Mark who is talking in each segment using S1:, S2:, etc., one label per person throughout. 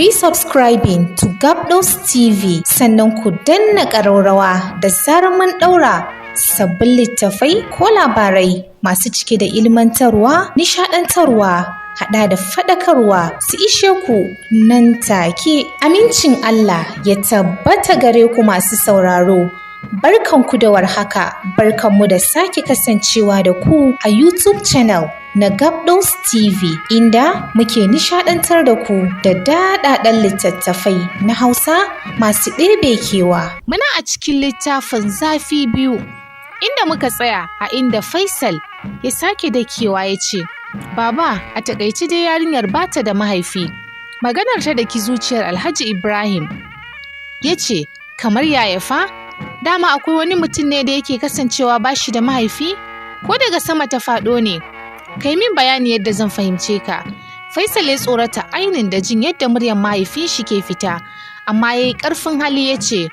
S1: ku yi subscribing to Gabdos TV sannan ku danna ƙararrawa da zarar mun ɗaura sabbin littafai ko labarai masu cike da ilmantarwa, nishaɗantarwa, haɗa da faɗakarwa su ishe ku nan take. Amincin Allah ya tabbata gare ku masu sauraro. Barkanku da warhaka, barkanmu da sake kasancewa da ku a YouTube channel na Gabdos TV inda muke nishaɗantar da ku da daɗaɗɗen littattafai na Hausa masu ɗebe kewa. Muna a cikin littafin Zafi Biyu inda muka tsaya a inda Faisal ya sake dakewa ya ce, Baba, a taƙaice dai yarinyar bata da mahaifi. Maganar ta daki zuciyar Alhaji Ibrahim. Ya ce, kamar yaya fa? Dama akwai wani mutum ne da yake kasancewa ba shi da mahaifi? Ko daga sama ta faɗo ne? Kai min bayani yadda zan fahimce ka. Faisal ya tsorata ainin da jin yadda muryar mahaifin shi ke fita, amma ya yi ƙarfin hali ya ce,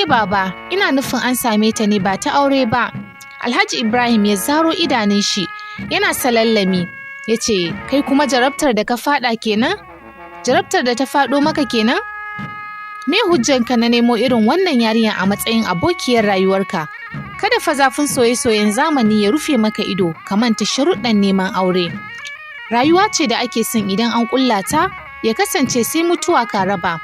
S1: Baba, ina nufin an same ta ne ba ta aure ba. Alhaji Ibrahim ya zaro idanun shi, yana salallami, ya ce, kai kuma jarabtar da ka faɗa kenan? Jarabtar da ta faɗo maka kenan? Me hujjanka na nemo irin wannan yarinya a matsayin abokiyar rayuwarka? Kada fa zafin soye-soyen zamani ya rufe maka ido ka manta sharuɗan neman aure. Rayuwa ce da ake son idan an ƙulla ta ya kasance sai mutuwa ka raba.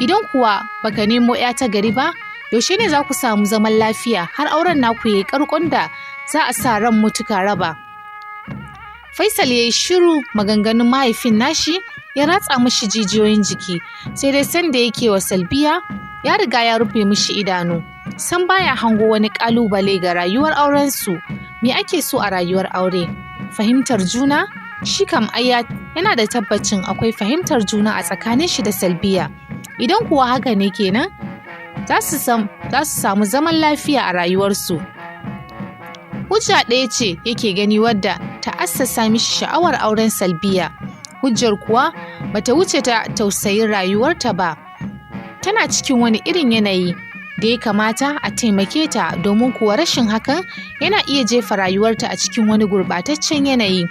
S1: Idan kuwa baka nemo 'ya ta gari ba, yaushe ne za ku samu zaman lafiya har auren naku yayi ƙarƙon da za a sa ran mutuka raba. Faisal ya yi shiru, maganganun mahaifin nashi ya ratsa mishi jijiyoyin jiki, sai dai sanda yake wa Salbiya ya riga ya rufe mishi idanu. San baya hango wani ƙalubale ga rayuwar aurensu. Me ake so a rayuwar aure? Fahimtar juna? Shi kam yana da tabbacin akwai fahimtar juna a tsakanin shi da Salbiya. Idan kuwa haka ne kenan, za su samu zaman lafiya a rayuwarsu. Hujja ɗaya ce yake gani wadda ta assasa mishi sha'awar auren Salbiya. Hujjar kuwa bata wuce ta tausayin rayuwarta ba. Tana cikin wani irin yanayi da ya kamata a taimake ta, domin kuwa rashin hakan yana iya jefa rayuwarta a cikin wani gurɓataccen yanayi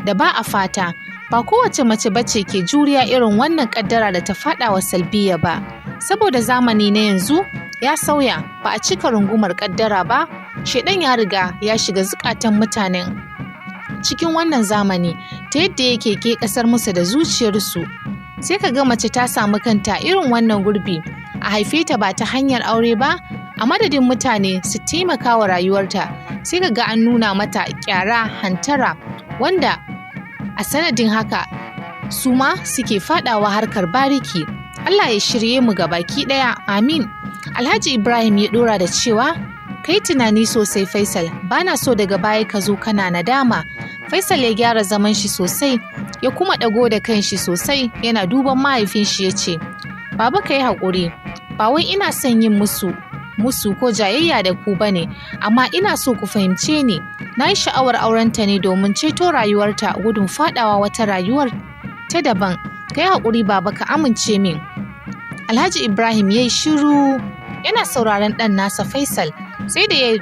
S1: da ba a fata. Ba kowace mace bace ke juriya irin wannan ƙaddara da ta faɗa wa Salbiya ba. Saboda zamani na yanzu ya sauya, ba a cika rungumar ƙaddara ba. Shedan ya riga ya shiga zukatan mutanen cikin wannan zamani ta yadda yake ke kasar musu da zuciyarsu. Sai ka ga mace ta samu kanta irin wannan gurbi, a haife ta ba ta hanyar aure ba, a madadin mutane su taimaka wa rayuwarta, sai ka ga an nuna mata kyara, hantara, wanda a sanadin haka su ma suke fadawa harkar bariki. Allah ya shirye mu gabaki daya, amin. Alhaji Ibrahim ya dora da cewa, kai tunani sosai Faisal, bana so daga baya ka zo kana nadama. Faisal ya gyara zaman shi sosai, ya kuma ɗago da kanshi sosai, yana duban mahaifin shi ya ce, Baba ka yi haƙuri, ba wai ina son yin musu ko jayayya da ku bane, amma ina so ku fahimce ni. Na yi sha'awar aurenta ne domin ceto rayuwarta gudun faɗawa wata rayuwar ta daban. Ka yi haƙuri Baba, ka amince min. Alhaji Ibrahim ya yi shiru yana sauraron ɗan nasa Faisal, sai da ya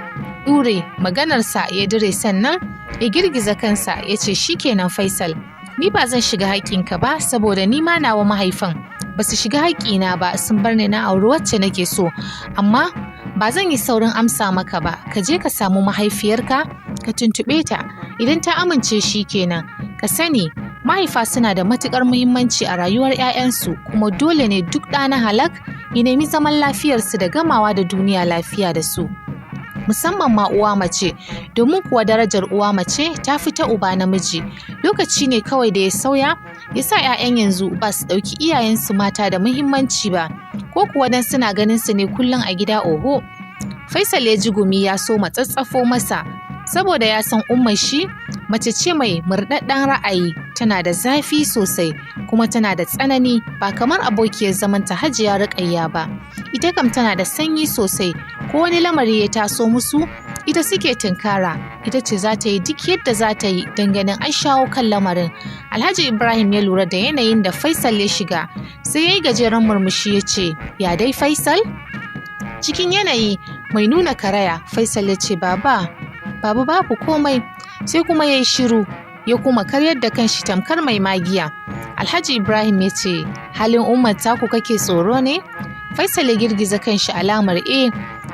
S1: ɗure maganarsa ya dire sannan ya girgiza kansa ya ce, shikenan Faisal, ni ba zan shiga haƙƙinka ba, saboda ni ma nawa mahaifan ba su shiga haƙƙina ba, sun bar ni na auri wacce nake so. Amma ba zan yi saurin amsa maka ba. Ka je ka samu mahaifiyarka ka tuntuɓe ta, idan ta amince shikenan. Ka sani mahaifa suna da matuƙar muhimmanci a rayuwar 'ya'yansu, kuma dole ne duk ɗa na halak ya nemi zaman lafiyarsu da gamawa da duniya lafiya da su. Musamman ma uwa mace, domin kuwa darajar uwa mace ta fi ta uba namiji. Lokaci ne kawai da ya sauya ya sa 'ya'yan yanzu ba su ɗauki iyayensu mata da muhimmanci ba, ko kuwa dan suna ganin su ne kullum a gida oho. Faisal ya ji gumi ya so matsatsafo masa, saboda ya san ummar shi mace ce mai murɗaɗɗen ra'ayi, tana da zafi sosai kuma tana da tsanani, ba kamar abokiyar zamanta Hajiya Ruƙayya ba. Ita kam tana da sanyi sosai, ko wani lamari ya taso musu ita suke tunkara, ita ce za ta yi duk yadda za ta yi don ganin an shawo kan lamarin. Alhaji Ibrahim ya lura da yanayin da Faisal ya shiga, sai ya yi gajeren murmushi ya ce, ya dai Faisal? Cikin yanayi mai nuna karaya, Faisal ya ce, Baba babu komai. Sai kuma ya yi shiru, ya kuma karyar da kanshi tamkar mai magiya. Alhaji Ibrahim ya ce, halin ummar taku kake tsoro ne? Faisal ya girgiza kanshi alamar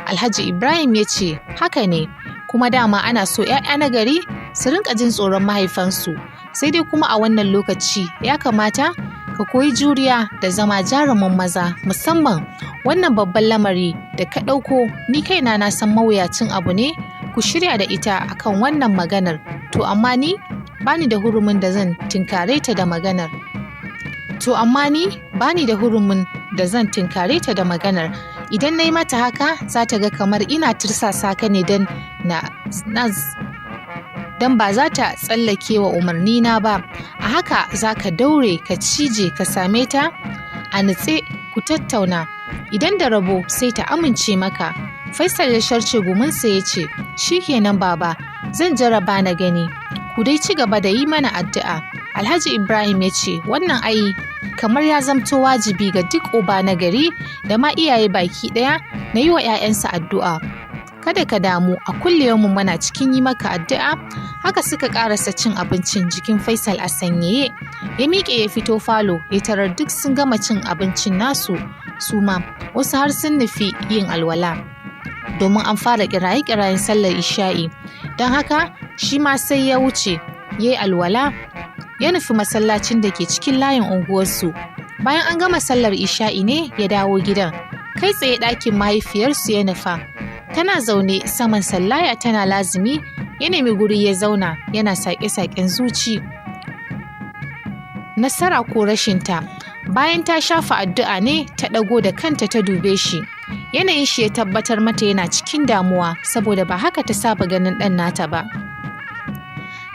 S1: Alhaji Ibrahim ya ce, haka ne, kuma dama ana so 'ya'ya na gari su rinka jin tsoron mahaifansu. Sai dai kuma a wannan lokaci ya kamata ka koyi juriya da zama jarumin maza, musamman wannan babban lamari da ka ɗauko. Ni kaina na san mawuyacin abu ne ku shirya da ita akan wannan maganar, to amma ni bani da hurumin da zan tinkare ta da maganar. Idan na yi mata haka za ta ga kamar ina tirsasa ka ne don ba za ta tsallake wa umarnina ba. A haka za ka daure ka cije ka same ta a nutse ku tattauna, idan da rabo sai ta amince maka. Faisal ya sharce guminsa ya ce, shikenan baba, zan jaraba na gani, ku dai ci gaba da yi mana addu'a. Alhaji Ibrahim ya ce, wannan ai kamar ya zamto wajibi ga duk uba na gari da ma iyaye baki ɗaya na yi wa 'ya'yansa addu'a. Kada ka damu, a kullum muna cikin yi maka addu'a. Haka suka ƙarasa cin abincin, jikin Faisal a sanyaye. Ya miƙe ya fito falo, ya tarar duk sun gama cin abincin nasu su ma, wasu har sun nufi yin alwala domin an fara kiraye-kirayen sallar isha'i. Don haka shi ma sai ya wuce ya yi alwala ya nufi masallacin da ke cikin layin unguwarsu. Bayan an gama sallar isha'i ne ya dawo gidan, kai tsaye ɗakin mahaifiyarsu ya nufa. Tana zaune saman sallaya tana lazumi, ya nemi guri ya zauna yana saƙe-saƙen zuci. Nasara ko rashinta, bayan ta shafa addu'a ne ta ɗago da kanta ta dube shi. Yanayin shi ya tabbatar mata yana cikin damuwa saboda ba haka ta saba ganin ɗan nata ba.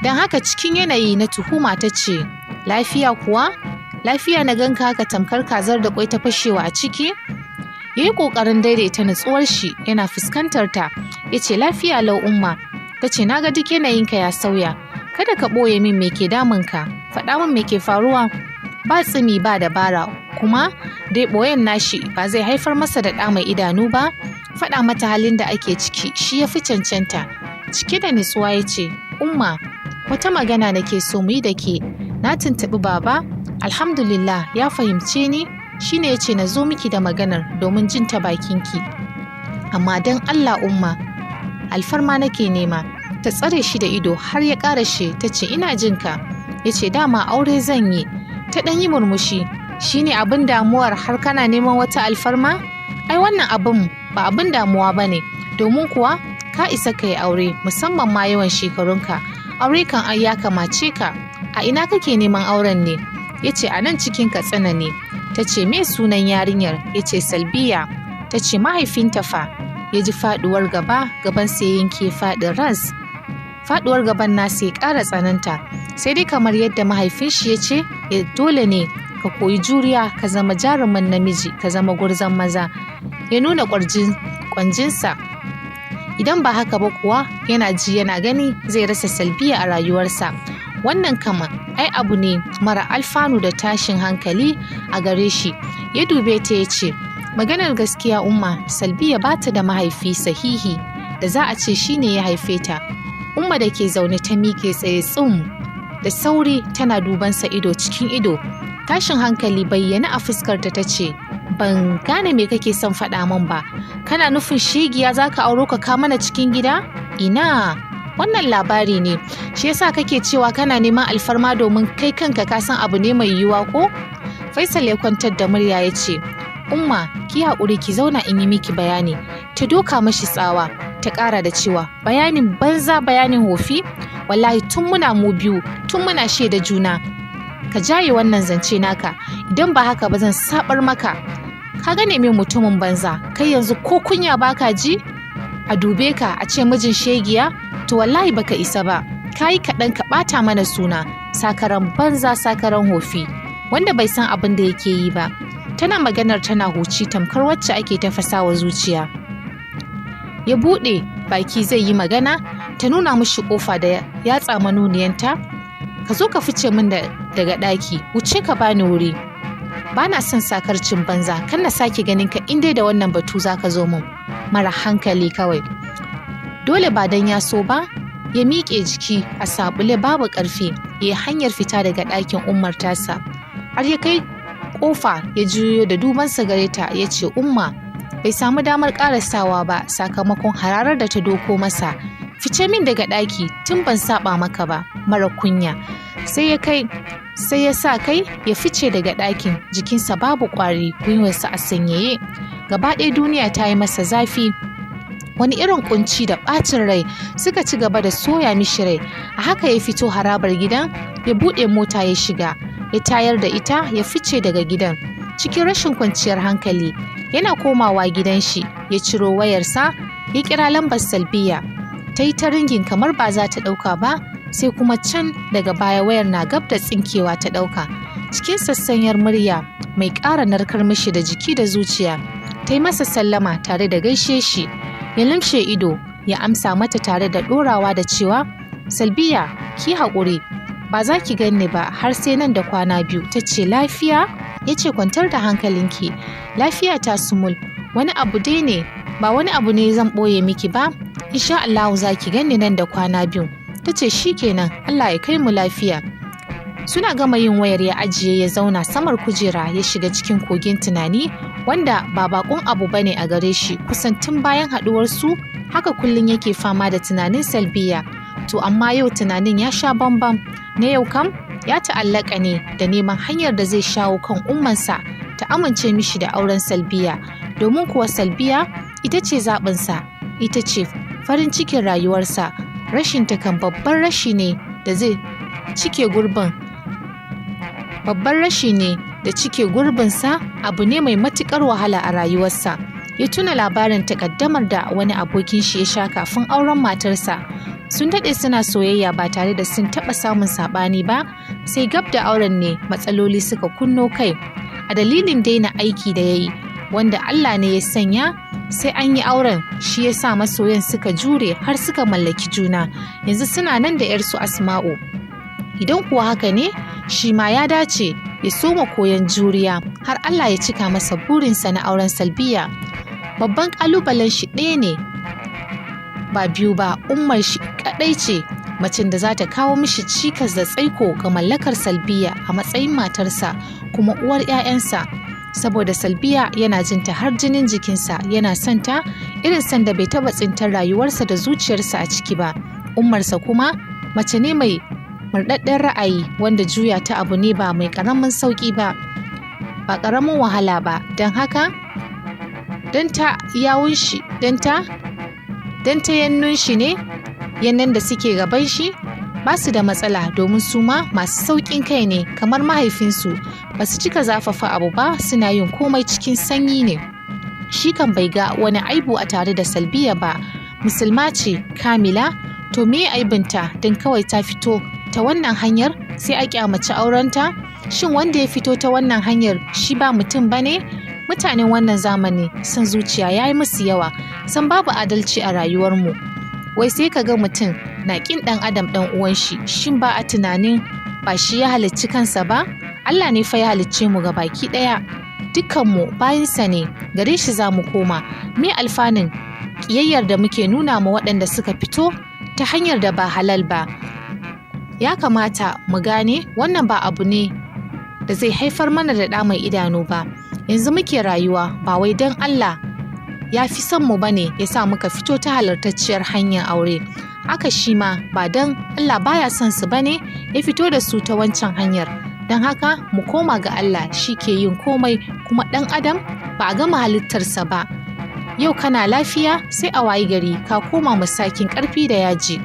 S1: Don haka cikin yanayi na tuhuma ta ce, lafiya kuwa? Lafiya na ganka haka tamkar kazar da kwai ta fashewa a ciki? Ya yi ƙoƙarin daidaita nutsuwar shi yana fuskantar ta. Ya ce, lafiya lau umma. Ta ce, na ga duk yanayinka ya sauya. Kada ka ɓoye min me ke damunka. Faɗa min me ke faruwa. Ba tsimi ba dabara, kuma dai ɓoyen nashi ba zai haifar masa da ɗa mai idanu ba. Faɗa mata halin da ake ciki shi ya fi cancanta. Cike da nutsuwa ya ce, umma, wata magana nake so mu yi da ke. Na tuntuɓi baba, alhamdulillah ya fahimce ni, shine ya ce na zo miki da maganar domin jin ta bakinki. Amma don Allah umma, alfarma nake nema. Ta tsare shi da ido har ya ƙarashe ta ce, ina jinka. Ya ce, dama aure zan yi. Ta ɗan yi murmushi, shine abin damuwar har kana neman wata alfarma? Ai wannan abin ba abin damuwa ba ne, domin kuwa ka isa ka yi aure, musamman ma yawan shekarunka. Aure kan ai ya kamace ka. A ina kake neman auren ne? Ya ce, a nan cikin Katsina ne. Ta ce, me sunan yarinyar? Ya ce, Salbiya. Ta ce, mahaifinta fa? Ya ji faɗuwar gaba, gaban sai yanke faɗin ras. Faɗuwar gaban nasa ya ƙara tsananta. Sai dai kamar yadda mahaifin shi ya ce, dole ne ka koyi juriya, ka zama jarumin namiji, ka zama gurzon maza. Ya nuna ƙwanjinsa. Idan ba haka ba kuwa yana ji yana gani zai rasa Salbiya a rayuwarsa. Wannan kama ai abu ne mara alfanu da tashin hankali a gare shi. Ya dube ta ya ce, maganar gaskiya umma, Salbiya ba ta da mahaifi sahihi da za a ce shi ne ya haife ta. Umma da ke zaune ta miƙe tsaye tsum da sauri tana dubansa ido cikin ido. Tashin hankali bayyana a fuskarta ta ce, ban gane me kake son faɗa min ba. Kana nufin shegiya za ka auro ka mana cikin gida? Ina, wannan labari ne. Shi yasa kake cewa kana neman alfarma domin kai kanka ka san abu ne mai yiwuwa ko? Faisal ya kwantar da murya ya ce, umma, ki haƙuri ki zauna in yi miki bayani. Ta doka mashi tsawa. Ta ƙara da cewa, bayanin banza bayanin hofi? Wallahi tun muna mu biyu, tun muna shaida juna. Ka jaye wannan zance naka, idan ba haka ba zan sabar maka. Ka gane min mutumin banza, kai yanzu ko kunya baka ji? A dube ka a ce mijin shegiya? To wallahi baka isa ba. Ka yi kaɗan ka ɓata mana suna, sakaran banza sakaran hofi, wanda bai san abin da yake yi ba. Tana maganar tana huci tamkar wacce ake tafasawa zuciya. Ya buɗe baki zai yi magana, ta nuna mishi ƙofa da yatsa manuniyanta. Ka zo ka fice min daga ɗaki, wuce ka bani wuri. Ba na son sakarcin banza, kan na sake ganin ka in dai da wannan batu za ka zo min. Mara hankali kawai. Dole ba dan ya so ba, ya miƙe jiki a saɓule babu ƙarfi, ya hanyar fita daga ɗakin ummar tasa. har ya kai kofa ya juyo da dubansa gare ta ya ce, Umma, bai samu damar karasawa ba sakamakon hararar da ta doko masa. Fice min daga ɗaki tun ban saba maka ba, mara kunya. Sai ya sa kai ya fice daga ɗakin, jikinsa babu ƙwari, gwiwarsa a sanyaye. Gaba ɗaya duniya ta yi masa zafi. Wani irin kunci da ɓacin rai suka ci gaba da soya mishi rai. A haka ya fito harabar gidan, ya buɗe mota ya shiga, ya tayar da ita ya fice daga gidan. Cikin rashin kwanciyar hankali, yana komawa gidan shi, ya ciro wayarsa, ya kira lambar Salbiya. Ta yi ta ringin kamar ba za ta ɗauka ba, sai kuma can daga baya wayar na gab da tsinkewa ta ɗauka. Cikin sassanyar murya mai ƙara narkar mishi da jiki da zuciya, ta yi masa sallama tare da gaishe shi. Ya limshe ido, ya amsa mata tare da ɗorawa da cewa, Salbiya, ki haƙuri, ba za ki ganni ba har sai nan da kwana 2. Ta ce, lafiya? Ya ce, kwantar da hankalinki, lafiya ta sumul, wani abu dai ne, ba wani abu ne zan ɓoye miki ba, insha Allahu za ki ganni nan da kwana 2. Ta ce, shikenan, Allah ya kai mu lafiya. Suna gama yin wayar ya ajiye ya zauna samar kujera ya shiga cikin kogin tunani wanda ba bakon abu bane a gare shi, kusan tun bayan haduwar su haka kullun yake fama da tunanin Salbiya. To amma yau tunanin ya sha bambam. Na yau kam ya ta'allaka ne da neman hanyar da zai shawo kan ummansa ta amince mishi da auren Salbiya, domin kuwa Salbiya ita ce zaɓinsa, ita ce farin cikin rayuwarsa. Rashin ta kan babban rashi ne da cike gurbinsa, abu ne mai matukar wahala a rayuwarsa. Ya tuna labarin takaddamar da wani abokin shi ya sha kafin auren matarsa. Sun daɗe suna soyayya ba tare da sun taɓa samun saɓani ba, sai gab da auren ne matsaloli suka kunno kai. A dalilin daina aiki da ya yi, wanda Allah ne ya sanya sai an yi auren, shi ya sa masoyan suka jure har suka mallaki juna. Yanzu suna nan da 'yarsu Asma'u. Idan kuwa haka ne, shi ma ya dace ya soma koyon juriya har Allah ya cika masa burinsa na auren Salbiya. Babban ƙalubalen shi ɗaya ne, ba biyu ba, ummar shi kaɗai ce macen da za ta kawo mishi cikas da tsaiko ga mallakar Salbiya a matsayin matarsa kuma uwar 'ya'yansa. Saboda Salbiya yana jinta har jinin jikinsa, yana santa irin sanda bai taɓa tsintar rayuwarsa da zuciyarsa a ciki ba. Ummarsa kuma mace ne mai murɗaɗɗen ra'ayi wanda juya ta abu ne ba mai ƙaramin sauƙi ba, ba ƙaramin wahala ba. Don haka don ta yannun shi ne, yannan da suke gaban shi ba su da matsala domin su ma masu sauƙin kai ne kamar mahaifinsu, ba su cika zafafa abu ba, suna yin komai cikin sanyi ne. Shi kan bai ga wani aibu a tare da Salbiya ba, musulma ce kamila, to me aibinta don kawai ta fito ta wannan hanyar sai a kyamaci aurenta? Shin wanda ya fito ta wannan hanyar shi ba mutum bane? Mutanen wannan zamani son zuciya ya yi musu yawa, san babu adalci a rayuwarmu. Wai sai ka ga mutum na ƙin ɗan adam ɗan uwan shi, shin ba a tunanin ba shi ya halicci kansa ba? Allah ne fa ya halicce mu ga baki ɗaya, dukkanmu bayinsa ne, gare shi za mu koma. Me alfanun ƙiyayyar da muke nuna ma waɗanda suka fito ta hanyar da ba halal ba? Ya kamata mu gane wannan ba abu ne da zai haifar mana da ɗa mai idanu ba. Yanzu muke rayuwa ba wai don Allah ya fi son mu bane ya sa muka fito ta halartacciyar hanyar aure. Haka shi ma ba don Allah baya son su bane ya fito da su ta wancan hanyar. Don haka mu koma ga Allah, shi ke yin komai, kuma ɗan adam ba a gama halittarsa ba. Yau kana lafiya sai a wayi gari ka koma masakin ƙarfi da yaji.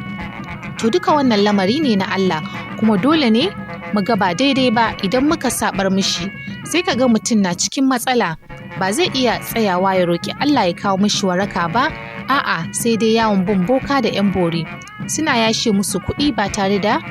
S1: To duka wannan lamari ne na Allah, kuma dole ne mu ga ba daidai ba idan muka sabar mishi. Sai ka ga mutum na cikin matsala, ba zai iya tsayawa ya roƙi Allah ya kawo mishi waraka ba, a'a sai dai yawon bin boka da 'yan bori, suna yashe musu kuɗi ba tare da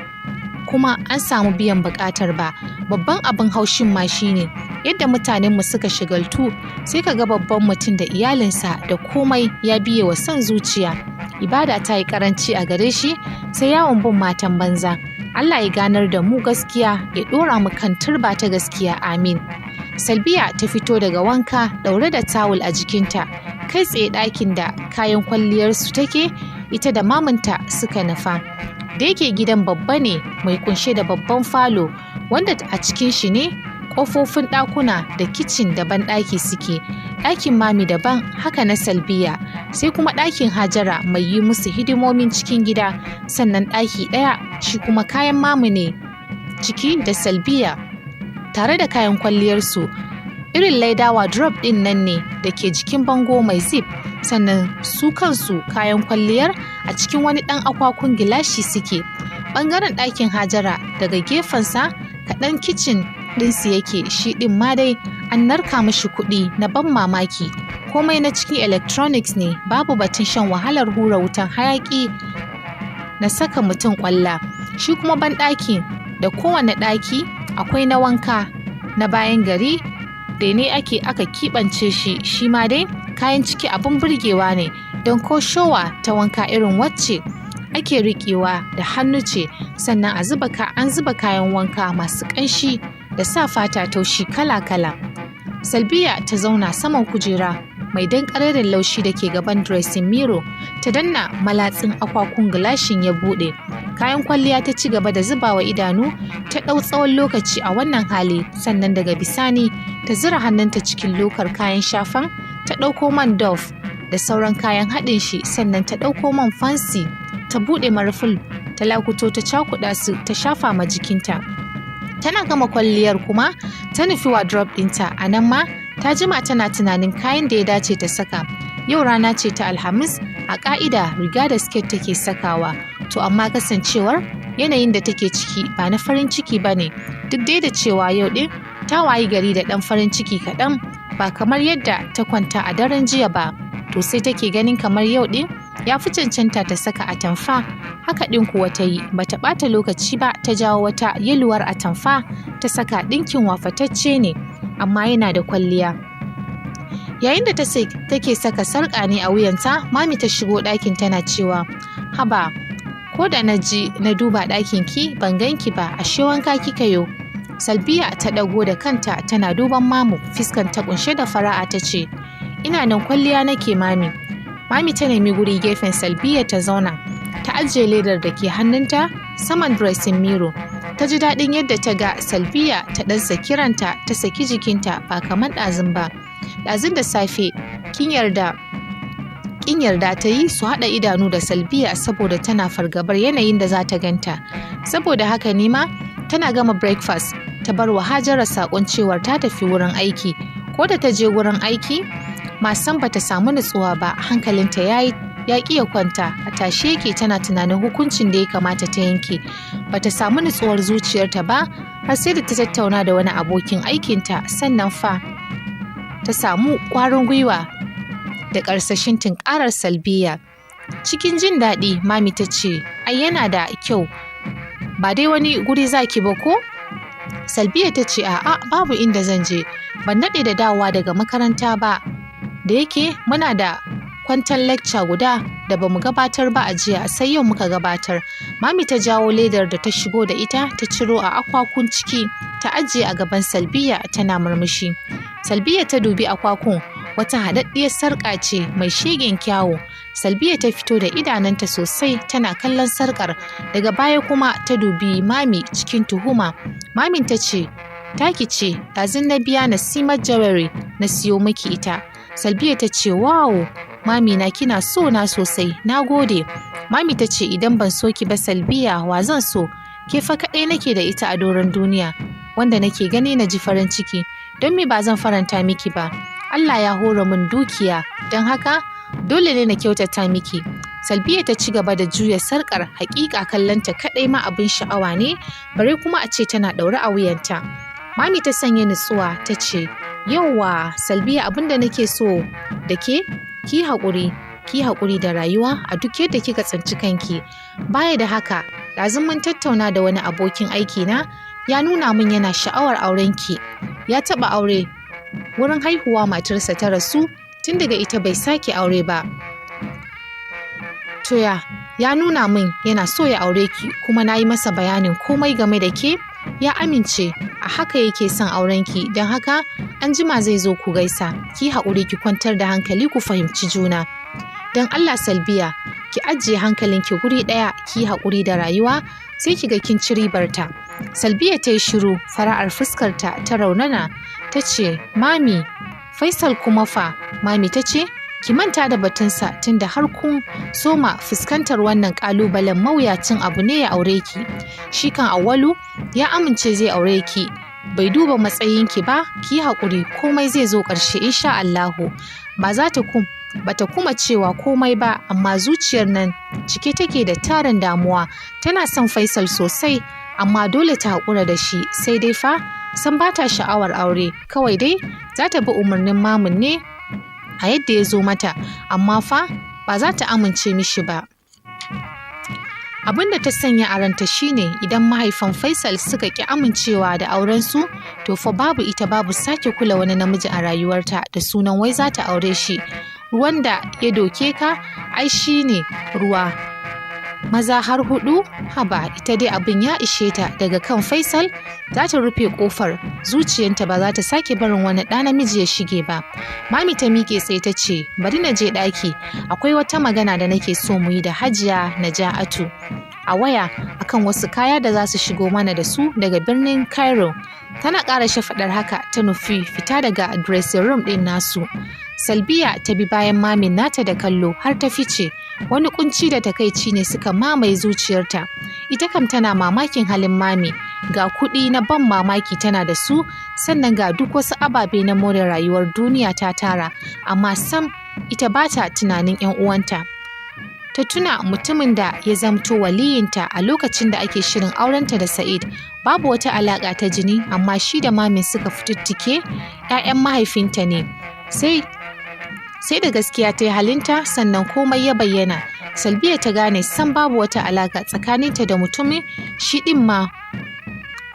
S1: kuma an samu biyan buƙatar ba. Babban abin haushin ma shine yadda mutanenmu suka shigaltu, sai ka ga babban mutum da iyalinsa da komai ya biye wa son zuciya. Ibada ta yi karanci a gare shi, sai yawon bin matan banza. Allah ya ganar da mu gaskiya, ya ɗora mu kan turba ta gaskiya, amin. Salbiya ta fito daga wanka ɗaure da tawul a jikinta, kai tsaye ɗakin da kayan kwalliyarsu take, ita da mamanta suka nufa. Da yake gidan babba ne mai kunshe da babban falo wanda a cikin shi ne ƙofofin ɗakuna da kicin da banɗaki suke. Ɗakin mami daban, haka na Salbiya, sai kuma ɗakin Hajara mai yi musu hidimomin cikin gida, sannan ɗaki ɗaya shi kuma kayan mamu ne ciki da Salbiya tare da kayan kwalliyarsu. Irin leda wardrobe ɗin nan ne da ke jikin bango mai zip, sannan su kansu kayan kwalliyar a cikin wani ɗan akwakun gilashi suke. Ɓangaren ɗakin Hajara daga gefensa kaɗan kicin ɗinsu yake, shi ɗin ma dai an narka mashi kuɗi na ban mamaki. Komai na cikin electronics ne, babu batun shan wahalar hura wutan hayaƙi na saka mutum ƙwalla. Shi kuma banɗaki da kowane ɗaki akwai na wanka na bayan gari da ne aka keɓance shi ma dai kayan ciki abin burgewa ne, don ko showa ta wanka irin wacce ake riƙewa da hannu ce, sannan an zuba kayan wanka masu ƙanshi da sa fata taushi kala-kala. Salbiya ta zauna saman kujera mai danƙararin laushi da ke gaban dressing mirror, ta danna malatsin akwakun gilashin ya buɗe. Kayan kwalliya ta ci gaba da zubawa idanu, ta ɗau tsawon lokaci a wannan hali, sannan daga bisani ta zura hannunta cikin lokar kayan shafan, ta ɗauko man Dove da sauran kayan haɗin shi, sannan ta ɗauko man fancy, ta buɗe marfin, ta lakuto ta cakuɗa su ta shafa ma jikinta. Tana gama kwalliyar kuma ta nufi wardrobe ɗinta. A nan ma ta jima tana tunanin kayan da ya dace ta saka. Yau rana ce ta Alhamis, a ƙa'ida riga da skirt take sakawa, to amma kasancewar yanayin da take ciki ba na farin ciki ba ne, duk dai da cewa yau ɗin ta wayi gari da ɗan farin ciki kaɗan, ba kamar yadda ta kwanta a daren jiya ba, to sai take ganin kamar yau ɗin ya fi cancanta ta saka atamfa. Haka ɗin kuwa ta yi, bata ɓata lokaci ba, ta jawo wata yeluwar atamfa ta saka. Ɗinkin wafatacce ne amma yana da kwalliya. Yayin da take saka sarƙa ne a wuyanta, mami ta shigo ɗakin tana cewa, haba, ko da na duba ɗakin ki ban ganki ba, ashe wanka kika yo. Salbiya ta ɗago da kanta tana duban mamu, fiskan ta ƙunshe da fara'a ta ce, ina nan kwalliya nake mami. Mami ta nemi guri gefen Salbiya ta zauna, ta ajiye ledar da ke hannunta saman dressing mirror. Ta ji daɗin yadda ta ga Salbiya ta ɗan saki ranta, ta saki jikinta ba kamar ɗazun ba. Ɗazun da safe kin yarda ta yi su haɗa idanu da Salbiya saboda tana fargabar yanayin da za ta ganta. Saboda haka ne ma tana gama breakfast ta bar wa Hajara saƙon cewar ta tafi wurin aiki. Ko da ta je wurin aiki, Masan bata samu nutsuwa ba, hankalinta ya ƙi ya kwanta, a tashe yake tana tunanin hukuncin da ya kamata ta yanke. Bata samu nutsuwar zuciyarta ba har sai da ta tattauna da wani abokin aikinta, sannan fa ta samu ƙwarin gwiwa da ƙarsashin tunƙarar Salbiya. Cikin jin daɗi mami ta ce, ai yana da kyau, ba dai wani guri zaki ba ko? Salbiya ta ce, a'a babu inda zan je, ban daɗe da dawowa daga makaranta ba, da yake muna da kwantan lecture guda da bamu gabatar ba a jiya, sai yau muka gabatar. Mami ta jawo ledar da ta shigo da ita, ta ciro a akwakun ciki ta ajiye a gaban Salbiya tana murmushi. Salbiya ta dubi akwakun, wata haɗaɗɗiyar sarƙa ce mai shegen kyawu. Salbiya ta fito da idananta sosai tana kallon sarƙar, daga baya kuma ta dubi mami cikin tuhuma. Mamin ta ce, taki ce, ɗazun na biya Nasimar Jewelry na siyo miki ita. Salbiya ta ce, wow, mami na kina so na sosai, na gode. Mami ta ce, idan ban so ki ba Salbiya, wa zan so? Ke fa kaɗai nake da ita a doron duniya, wanda nake gani na ji farin ciki, don me ba zan faranta miki ba? Allah ya hore min dukiya, don haka dole ne na kyautata miki. Salbiya ta ci gaba da juya sarƙar, haƙiƙa kallonta kaɗai ma abin sha'awa ne, bare kuma a ce tana ɗaure a wuyanta. Mami ta sanya nutsuwa ta ce, yauwa Salbiya, abin da nake so da ke, ki haƙuri da rayuwa a duk yadda kika tsinci kanki. Baya da haka, ɗazun mun tattauna da wani abokin aikina, ya nuna min yana sha'awar aurenki. Ya taɓa aure, wurin haihuwa matarsa ta rasu, tun daga ita bai sake aure ba. To ya nuna min yana so ya aure ki, kuma na yi masa bayanin komai game da ke, ya amince, a haka yake son aurenki, don haka an jima zai zo ku gaisa. Ki haƙuri, ki kwantar da hankali, ku fahimci juna. Don Allah Salbiya, ki ajiye hankalinki guri ɗaya, ki haƙuri da rayuwa, sai ki ga kin ci ribarta. Salbiya ta yi shiru, fara'ar fuskarta ta raunana, ta ce, Mami, Faisal kuma fa? Mami ta ce, ki manta da batunsa tunda har kun soma fuskantar wannan ƙalubalen mawuyacin abu ne ya aure ki. Shi kan Awwalu ya amince zai aure ki. Bai duba matsayinki ba, ki yi haƙuri, komai zai zo ƙarshe insha Allahu. Bata kuma cewa komai ba, amma zuciyar nan cike take da tarin damuwa. Tana son Faisal sosai, amma dole ta haƙura da shi. Sai dai fa san ba ta sha'awar aure, kawai dai za ta bi umarnin mamun ne a yadda ya zo mata, amma fa ba za ta amince mishi ba. Abin da ta sanya a ranta shine idan mahaifan Faisal suka ƙi amincewa da aurensu, to fa babu ita babu sake kula wani namiji a rayuwarta da sunan wai za ta aure shi. Ruwan da ya doke ka, ai shine ruwa. Maza har 4, haba ita dai abin ya ishe ta. Daga kan Faisal za ta rufe kofar zuciyarta, ba za ta sake barin wani ɗa namiji ya shige ba. Mami ta miƙe sai ta ce, bari na je ɗaki, akwai wata magana da nake so mu yi da Hajiya Naja'atu a waya akan wasu kaya da za su shigo mana da su daga birnin Cairo. Tana ƙara shafaɗar haka ta nufi fita daga dressing room ɗin nasu. Salbiya ta bi bayan mamin nata da kallo har ta fice. Wani kunci da takaici ne suka mamaye zuciyarta. Ita kam tana mamakin halin mami, ga kuɗi na ban mamaki tana da su, sannan ga duk wasu ababe na more rayuwar duniya ta tara, amma sam ita ba ta tunanin 'yan uwanta. Ta tuna mutumin da ya zamto waliyinta a lokacin da ake shirin aurenta da Sa'id. Babu wata alaƙa ta jini, amma shi da mamin suka fituttike 'ya'yan mahaifinta ne. Sai da gaskiya ta yi halinta, sannan komai ya bayyana. Salbiya ta gane san babu wata alaƙa tsakaninta da mutumin, shi ɗin ma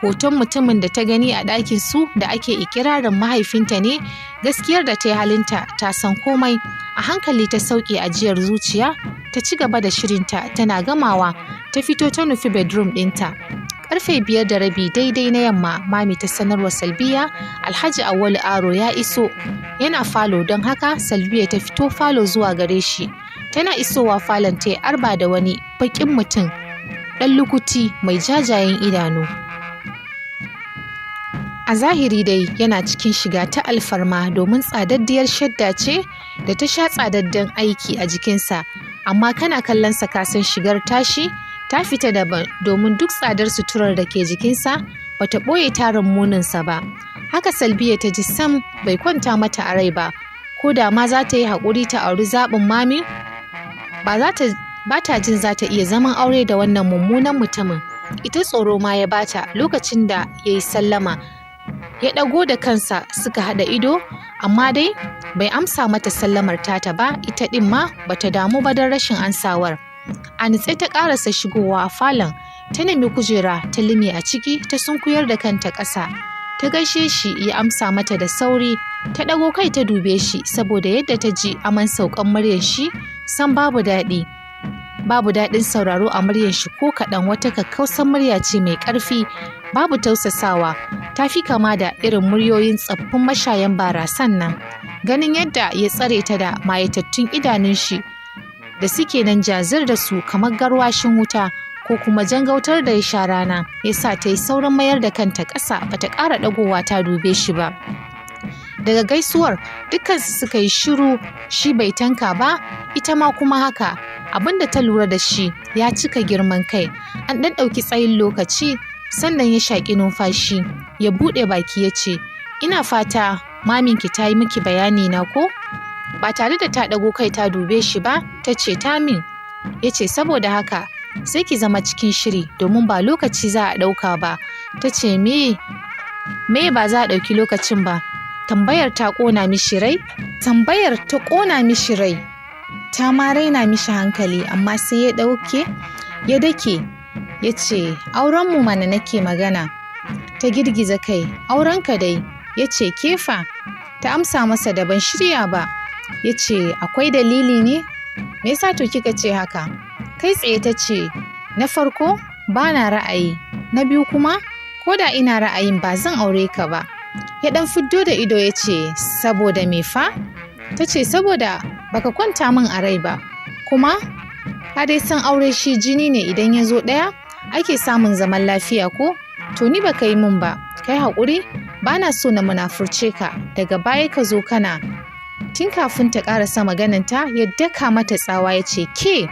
S1: hoton mutumin da ta gani a ɗakin su da ake ikirarin mahaifinta ne. Gaskiyar da ta yi halinta, ta san komai. A hankali ta sauke ajiyar zuciya, ta ci gaba da shirinta. Tana gamawa ta fito ta nufi bedroom ɗinta. Karfe 5:30 daidai na yamma, mami ta sanarwa Salbiya Alhaji Awwalu Aro ya iso. Yana falo, don haka Salbiya ta fito falo zuwa gare shi. Tana isowa falon ta arba da wani baƙin mutum ɗan lukuti mai jajayen idanu. A zahiri dai yana cikin shiga ta alfarma, domin tsadaddiyar shadda ce da ta sha tsadadden aiki a jikinsa, amma kana kallon sa kasan shigar tashi ta fita daban, domin duk tsadar suturar da ke jikinsa bata ɓoye tarin muninsa ba. Haka Salbiya ta ji sam bai kwanta mata a rai ba. Ko da ma za ta yi haƙuri ta auri zaɓin mami, ba ta jin za ta iya zaman aure da wannan mummunan mutumin. Ita tsoro ma ya bata lokacin da ya yi sallama. Ya ɗago da kansa suka haɗa ido, amma dai bai amsa mata sallamar tata ba. Ita ɗin ma bata damu ba don rashin ansawar. A nitse ta ƙarasa shigowa a falon, ta nemi kujera ta lime a ciki, ta sunkuyar da kanta ƙasa. Ta gaishe shi, ya amsa mata da sauri. Ta ɗago kai ta dube shi, saboda yadda ta ji aman saukan muryar shi san babu daɗi. Babu daɗin sauraro a muryar shi ko kaɗan. Wata kakkausan murya ce mai ƙarfi, babu tausasawa. Ta fi kama da irin muryoyin tsaffin mashayan barasan nan. Ganin yadda ya tsare ta da mayatattun idanun shi da suke nan jazir da su kamar garwashin wuta, ko kuma jangautar da ya sha rana, ya sa ta yi saurin mayar da kanta ƙasa, bata ƙara ɗagowa ta dube shi ba. Daga gaisuwar dukkansu suka yi shiru. Shi bai tanka ba, ita ma kuma haka. Abinda ta lura da shi ya cika girman kai. An ɗan ɗauki tsayin lokaci, sannan ya shaƙi numfashi, ya buɗe baki ya ce, ina fata maminki ta yi miki bayani na ko? Ba tare da ta ɗago kai ta dube shi ba, ta ce ta min. Ya ce saboda haka sai ki zama cikin shiri, domin ba lokaci za a ɗauka ba. Ta ce me ba za a ɗauki lokacin ba? Tambayar ta ƙona mishi rai. Ta ma raina mishi hankali, amma sai ya dake ya ce aurenmu mana nake magana. Ta girgiza kai. Aurenka dai. Ya ce kefa? Ta amsa masa da ban shirya ba. Ya ce akwai dalili ne? Me yasa to kika ce haka? Kai tsaye ta ce, na farko ba na ra'ayi, na biyu kuma ko da ina ra'ayin ba zan aure ka ba. Ya ɗan fiddo da ido ya ce saboda me fa? Ta ce saboda baka kwanta min a rai ba, kuma ka dai san aure shi jini ne, idan ya zo ɗaya ake samun zaman lafiya ko? To ni baka yi min ba, kai haƙuri, ba na so na munafurce ka, daga baya ka zo kana. Tun kafin ta ƙarasa magananta ya daka mata tsawa ya ce, ke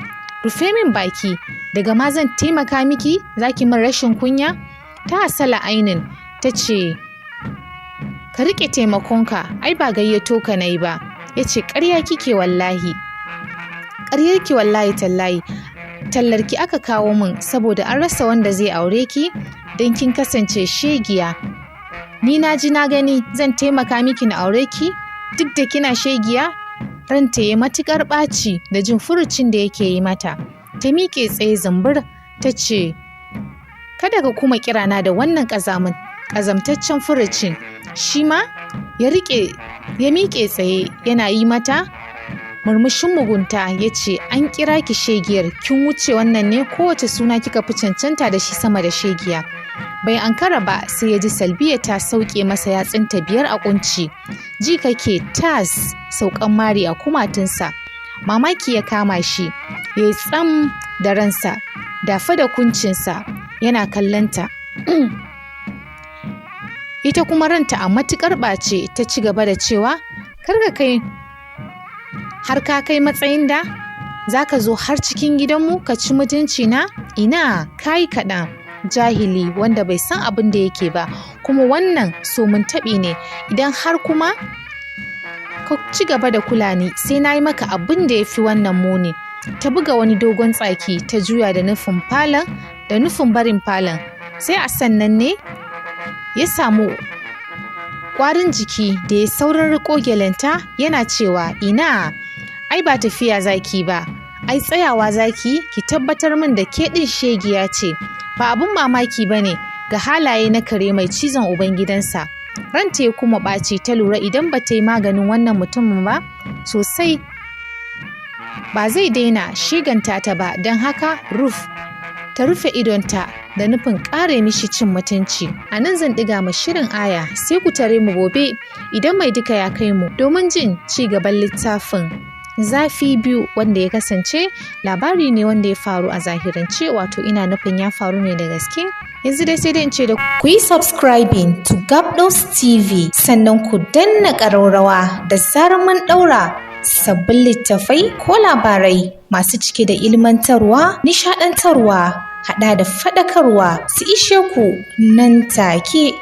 S1: rufe min baki, daga ma zan taimaka miki za ki min rashin kunya? Ta hasala ainin ta ce, ka riƙe taimakonka, ai ba gayyato ka na yi ba. Ya ce, ƙarya kike wallahi. Ƙaryarki wallahi tallahi. Tallarki aka kawo min saboda an rasa wanda zai aure ki don kin kasance shegiya. Ni na ji na gani zan taimaka miki na aure ki duk da kina shegiya. Ranta ya matuƙar ɓaci da jin furucin da yake yi mata. Ta miƙe tsaye zumbur ta ce, kada ka kuma kirana da wannan ƙazamtaccen furucin. Shi ma ya miƙe tsaye yana yi mata murmushin mugunta ya ce, an kira ki shegiyar, kin wuce wannan ne, kowace suna kika fi cancanta da shi sama da shegiya. Bai ankara ba sai ya ji Salbiya ta sauke masa yatsunta 5 a kunci. Ji kake tas saukan mari a kumatunsa. Mamaki ya kama shi, ya yi tsam da ransa, dafa da kuncinsa yana kallonta. Ita kuma ranta a matuƙar ɓace ta ci gaba da cewa, har ka kai matsayin da za ka zo har cikin gidanmu ka ci mutunci na? Ina kayi kaɗan, jahili wanda bai san abin da yake ba, kuma wannan so mun taɓi ne, idan har kuma ka ci gaba da kula ni sai na yi maka abin da ya fi wannan muni. Ta buga wani dogon tsaki ta juya da nufin barin falon, sai a sannan ne ya samu ƙwarin jiki da ya saurin riƙo gyalenta yana cewa, ina ai ba tafiya zaki ba, ai tsayawa zaki ki tabbatar min da ke ɗin shegiya ce, ba abin mamaki ba ne ga halaye na kare mai cizon ubangidansa. Ranta ya kuma ɓaci ta lura idan ba ta yi maganin wannan mutumin ba sosai ba zai daina shiganta ta ba, don haka ta rufe idonta da nufin ƙare mishi cin mutunci. A nan zan ɗiga ma shirin aya, sai ku tare mu gobe idan mai duka ya kai mu domin jin ci gaban littafin Zafi Biyu, wanda ya kasance labari ne wanda ya faru a zahirance, wato ina nufin ya faru ne da gaske. Yanzu dai sai dai in ce da ku yi subscribing to Gabdos TV, sannan ku danna ƙararrawa da zarar mun ɗaura sabbin littafai ko labarai masu cike da ilmantarwa, nishaɗantarwa, haɗa da faɗakarwa su ishe ku nan take.